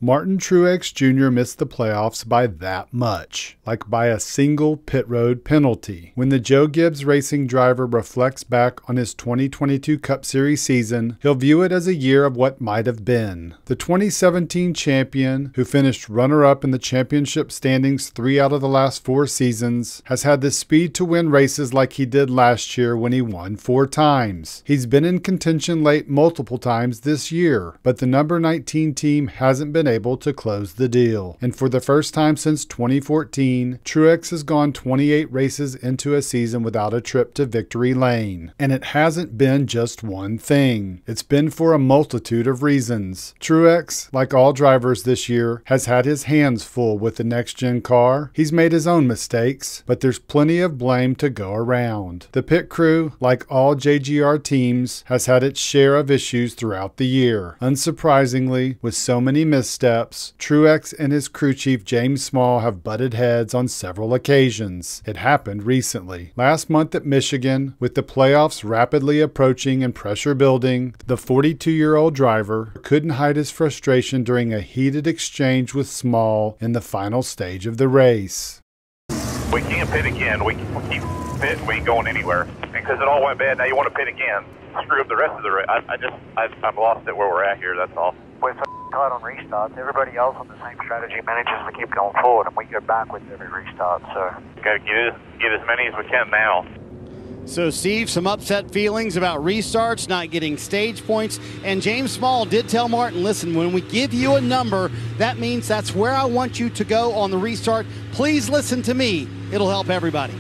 Martin Truex Jr. missed the playoffs by that much, like by a single pit road penalty. When the Joe Gibbs Racing driver reflects back on his 2022 Cup Series season, he'll view it as a year of what might have been. The 2017 champion, who finished runner-up in the championship standings 3 out of the last 4 seasons, has had the speed to win races like he did last year when he won 4 times. He's been in contention late multiple times this year, but the number 19 team hasn't been able to close the deal. And for the first time since 2014, Truex has gone 28 races into a season without a trip to victory lane. And it hasn't been just one thing. It's been for a multitude of reasons. Truex, like all drivers this year, has had his hands full with the next-gen car. He's made his own mistakes, but there's plenty of blame to go around. The pit crew, like all JGR teams, has had its share of issues throughout the year. Unsurprisingly, with so many missteps, Truex and his crew chief James Small have butted heads on several occasions. It happened recently. Last month at Michigan, with the playoffs rapidly approaching and pressure building, the 42-year-old driver couldn't hide his frustration during a heated exchange with Small in the final stage of the race. We can't pit again. We keep pitting. We ain't going anywhere. And because it all went bad, now you want to pit again. Screw up the rest of the race. I've lost it where we're at here, that's all. We're so tight on restarts. Everybody else on the same strategy manages to keep going forward, and we go backwards every restart. So got to get as many as we can now. So, Steve, some upset feelings about restarts, not getting stage points. And James Small did tell Martin, listen, when we give you a number, that means that's where I want you to go on the restart. Please listen to me. It'll help everybody.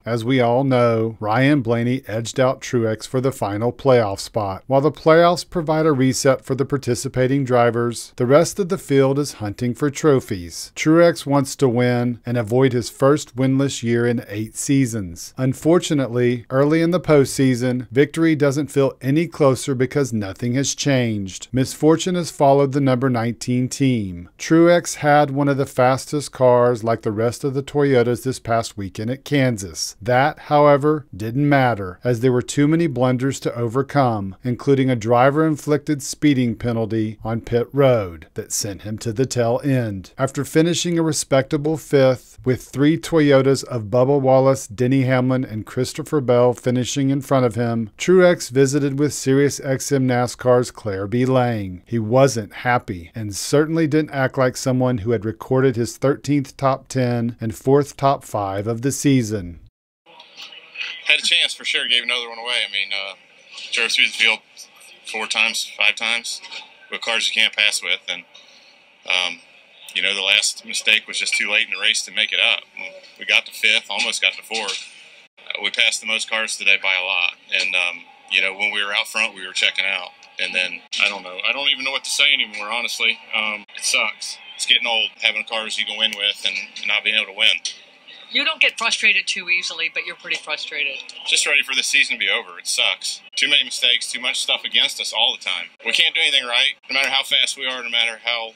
As we all know, Ryan Blaney edged out Truex for the final playoff spot. While the playoffs provide a reset for the participating drivers, the rest of the field is hunting for trophies. Truex wants to win and avoid his first winless year in 8 seasons. Unfortunately, early in the postseason, victory doesn't feel any closer because nothing has changed. Misfortune has followed the number 19 team. Truex had one of the fastest cars like the rest of the Toyotas this past weekend at Kansas. That, however, didn't matter, as there were too many blunders to overcome, including a driver-inflicted speeding penalty on pit road that sent him to the tail end. After finishing a respectable 5th, with 3 Toyotas of Bubba Wallace, Denny Hamlin, and Christopher Bell finishing in front of him, Truex visited with SiriusXM NASCAR's Claire B. Lang. He wasn't happy, and certainly didn't act like someone who had recorded his 13th top 10 and 4th top 5 of the season. Had a chance for sure, gave another one away. I mean, drove through the field 4 times, 5 times with cars you can't pass with, and you know, the last mistake was just too late in the race to make it up. We got to 5th, almost got to 4th. We passed the most cars today by a lot, and you know, when we were out front, we were checking out, and then I don't even know what to say anymore, honestly. It sucks. It's getting old having cars you can win with and not being able to win. You don't get frustrated too easily, but you're pretty frustrated. Just ready for the season to be over. It sucks. Too many mistakes, too much stuff against us all the time. We can't do anything right. No matter how fast we are, no matter how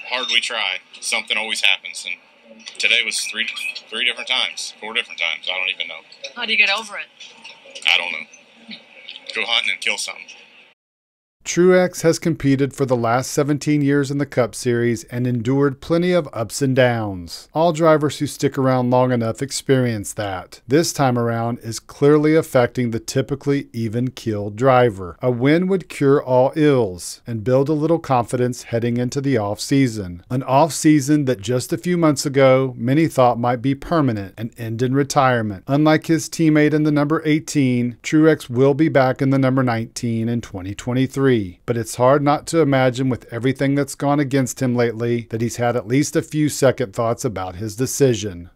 hard we try, something always happens. And today was three different times, 4 different times. I don't even know. How do you get over it? I don't know. Go hunting and kill something. Truex has competed for the last 17 years in the Cup Series and endured plenty of ups and downs. All drivers who stick around long enough experience that. This time around is clearly affecting the typically even-keeled driver. A win would cure all ills and build a little confidence heading into the off-season. An off-season that just a few months ago many thought might be permanent and end in retirement. Unlike his teammate in the number 18, Truex will be back in the number 19 in 2023. But it's hard not to imagine, with everything that's gone against him lately, that he's had at least a few second thoughts about his decision.